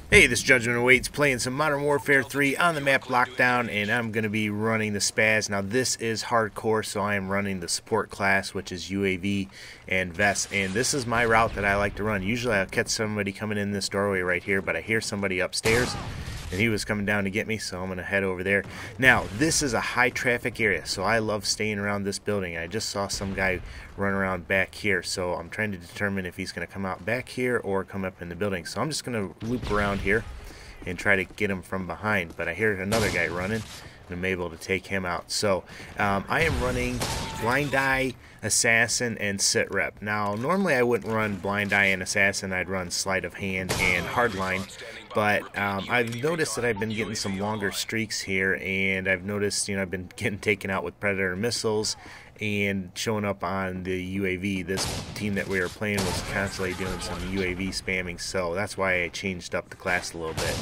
Hey, this Judgment Awaits playing some Modern Warfare 3 on the map Lockdown, and I'm going to be running the Spas. Now, this is hardcore, so I am running the support class, which is UAV and Vest, and this is my route that I like to run. Usually I'll catch somebody coming in this doorway right here, but I hear somebody upstairs, and he was coming down to get me, so I'm going to head over there. Now, this is a high traffic area, so I love staying around this building. I just saw some guy run around back here, so I'm trying to determine if he's going to come out back here or come up in the building. So I'm just going to loop around here and try to get him from behind, but I hear another guy running, and I'm able to take him out. So I am running Blind Eye, Assassin, and Sit Rep. Now, normally I wouldn't run Blind Eye and Assassin. I'd run Sleight of Hand and Hardline, but I've noticed that I've been getting some longer streaks here, and I've noticed, I've been getting taken out with Predator missiles and showing up on the UAV. This team that we were playing was constantly doing some UAV spamming, so that's why I changed up the class a little bit.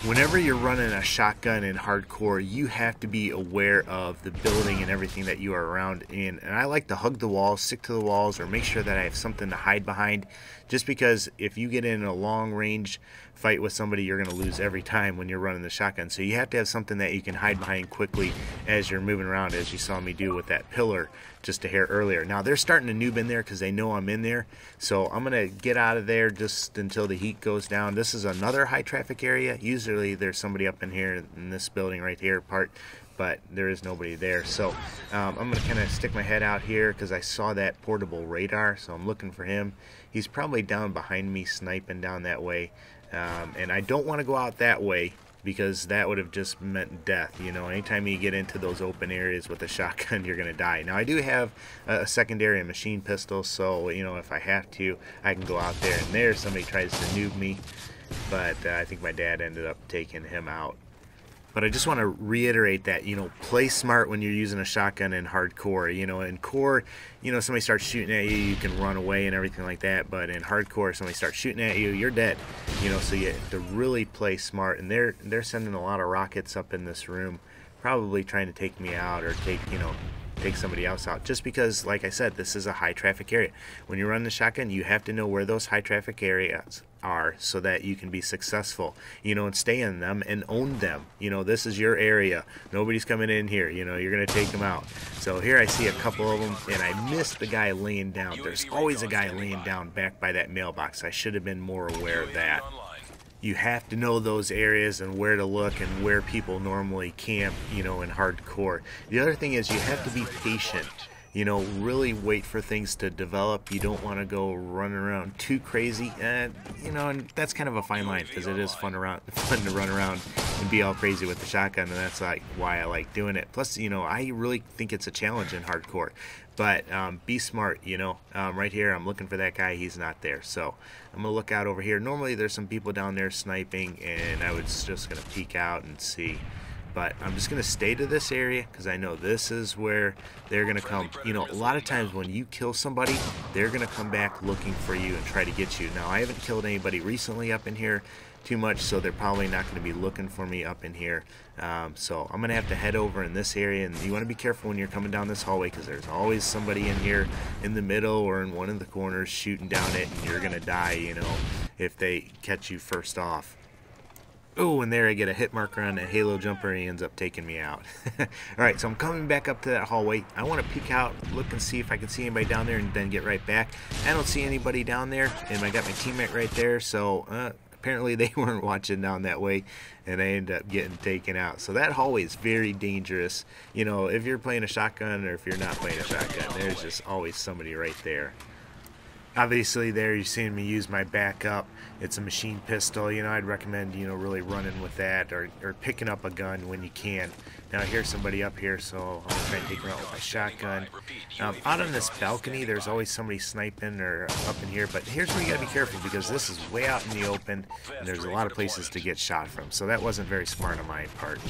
Whenever you're running a shotgun in hardcore, you have to be aware of the building and everything that you are around in. And I like to hug the walls, stick to the walls, or make sure that I have something to hide behind. Just because if you get in a long range fight with somebody, you're going to lose every time when you're running the shotgun. So you have to have something that you can hide behind quickly as you're moving around, as you saw me do with that pillar just a hair earlier. Now they're starting to noob in there because they know I'm in there. So I'm going to get out of there just until the heat goes down. This is another high traffic area. Usually there's somebody up in here in this building right here part, but there is nobody there. So I'm going to kind of stick my head out here because I saw that portable radar, so I'm looking for him. He's probably down behind me sniping down that way, and I don't want to go out that way because that would have just meant death. Anytime you get into those open areas with a shotgun, you're going to die. Now, I do have a secondary machine pistol, so, if I have to, I can go out there, and there somebody tries to noob me, but I think my dad ended up taking him out. But I just want to reiterate that, play smart when you're using a shotgun in hardcore. In core, somebody starts shooting at you, you can run away and everything like that. But in hardcore, somebody starts shooting at you, you're dead. So you have to really play smart. And they're sending a lot of rockets up in this room, probably trying to take me out or take somebody else out, just because, like I said, this is a high traffic area. When you run the shotgun, you have to know where those high traffic areas are so that you can be successful, and stay in them and own them. This is your area, nobody's coming in here, you're gonna take them out. So here I see a couple of them, and I missed the guy laying down. There's always a guy laying down back by that mailbox. I should have been more aware of that. You have to know those areas and where to look and where people normally camp, in hardcore. The other thing is you have to be patient. Really wait for things to develop. You don't want to go running around too crazy. And that's kind of a fine line because it is fun to run around and be all crazy with the shotgun, and that's like why I like doing it. Plus, I really think it's a challenge in hardcore. But be smart, right here I'm looking for that guy. He's not there, so I'm gonna look out over here. Normally there's some people down there sniping, and I was just gonna peek out and see, but I'm just gonna stay to this area because I know this is where they're gonna come. A lot of times when you kill somebody, they're gonna come back looking for you and try to get you. Now, I haven't killed anybody recently up in here too much, so they're probably not going to be looking for me up in here. So I'm going to have to head over in this area, and you want to be careful when you're coming down this hallway because there's always somebody in here in the middle or in one of the corners shooting down it, and you're going to die, if they catch you first off. Oh, and there I get a hit marker on the halo jumper, and he ends up taking me out. Alright, so I'm coming back up to that hallway. I want to peek out, look and see if I can see anybody down there, and then get right back. I don't see anybody down there, and I got my teammate right there, so apparently they weren't watching down that way, and I ended up getting taken out. So that hallway is very dangerous. If you're playing a shotgun or if you're not playing a shotgun, there's just always somebody right there. Obviously there you're seeing me use my backup. It's a machine pistol. I'd recommend, really running with that or picking up a gun when you can. Now here's somebody up here, so I'm going to try and take him out with my shotgun. Out on this balcony, there's always somebody sniping or up in here, but here's where you got to be careful because this is way out in the open and there's a lot of places to get shot from. So that wasn't very smart on my part.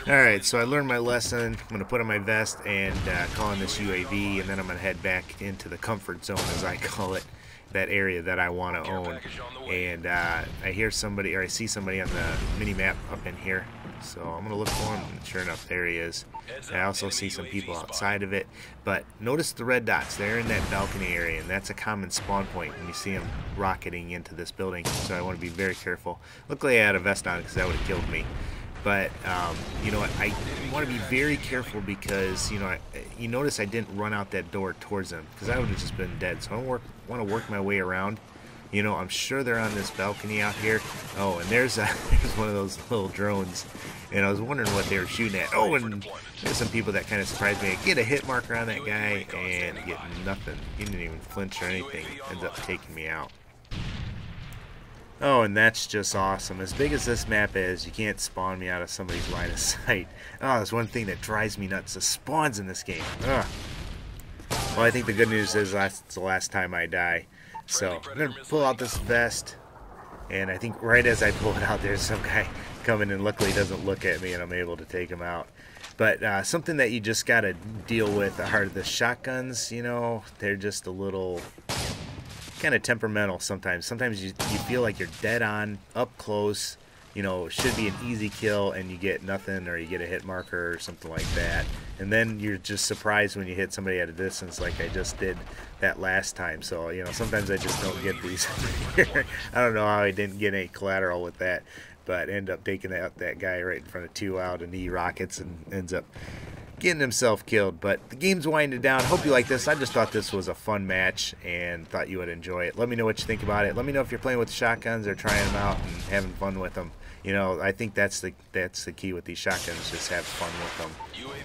Alright, so I learned my lesson. I'm going to put on my vest and call in this UAV, and then I'm going to head back into the comfort zone, as I call it, that area that I want to own. And I hear somebody, or I see somebody on the mini map up in here, so I'm gonna look for him, and sure enough, there he is. I also see some people outside of it, but notice the red dots. They're in that balcony area, and that's a common spawn point when you see them rocketing into this building, so I want to be very careful. Luckily I had a vest on because that would have killed me. But you know what, I want to be very careful because, you know, you notice I didn't run out that door towards them because I would have just been dead. So I want to work my way around. You know, I'm sure they're on this balcony out here. Oh, and there's one of those little drones, and I was wondering what they were shooting at. Oh, and there's some people that kind of surprised me. I get a hit marker on that guy and get nothing. He didn't even flinch or anything. Ends up taking me out. Oh, and that's just awesome. As big as this map is, you can't spawn me out of somebody's line of sight. Oh, that's one thing that drives me nuts. The spawns in this game. Ugh. Well, I think the good news is it's the last time I die. So I'm going to pull out this vest, and I think right as I pull it out, there's some guy coming, and luckily he doesn't look at me, and I'm able to take him out. But something that you just got to deal with are the shotguns. You know, they're just a little kind of temperamental sometimes. Sometimes you feel like you're dead on, up close, you know, should be an easy kill, and you get nothing, or you get a hit marker or something like that. And then you're just surprised when you hit somebody at a distance like I just did that last time. So, you know, sometimes I just don't get these. I don't know how I didn't get any collateral with that, but end up taking out that guy right in front of two out, and he rockets and ends up getting himself killed. But the game's winding down. Hope you like this. I just thought this was a fun match and thought you would enjoy it. Let me know what you think about it. Let me know if you're playing with shotguns or trying them out and having fun with them. You know, I think that's the key with these shotguns, just have fun with them.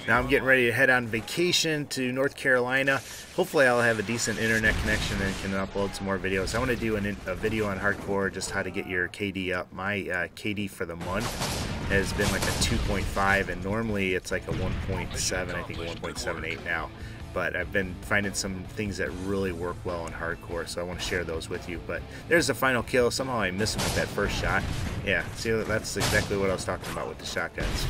Now I'm getting ready to head on vacation to North Carolina. Hopefully I'll have a decent internet connection and can upload some more videos. I want to do a video on hardcore, just how to get your KD up. My KD for the month has been like a 2.5, and normally it's like a 1.7, I think a 1.78 now. But I've been finding some things that really work well in hardcore, so I want to share those with you. But there's the final kill. Somehow I missed him with that first shot. Yeah, see, that's exactly what I was talking about with the shotguns.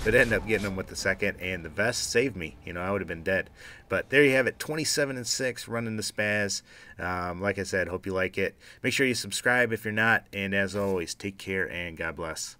But ended up getting him with the second, and the vest saved me. You know, I would have been dead. But there you have it, 27-6, running the Spas. Like I said, hope you like it. Make sure you subscribe if you're not, and as always, take care and God bless.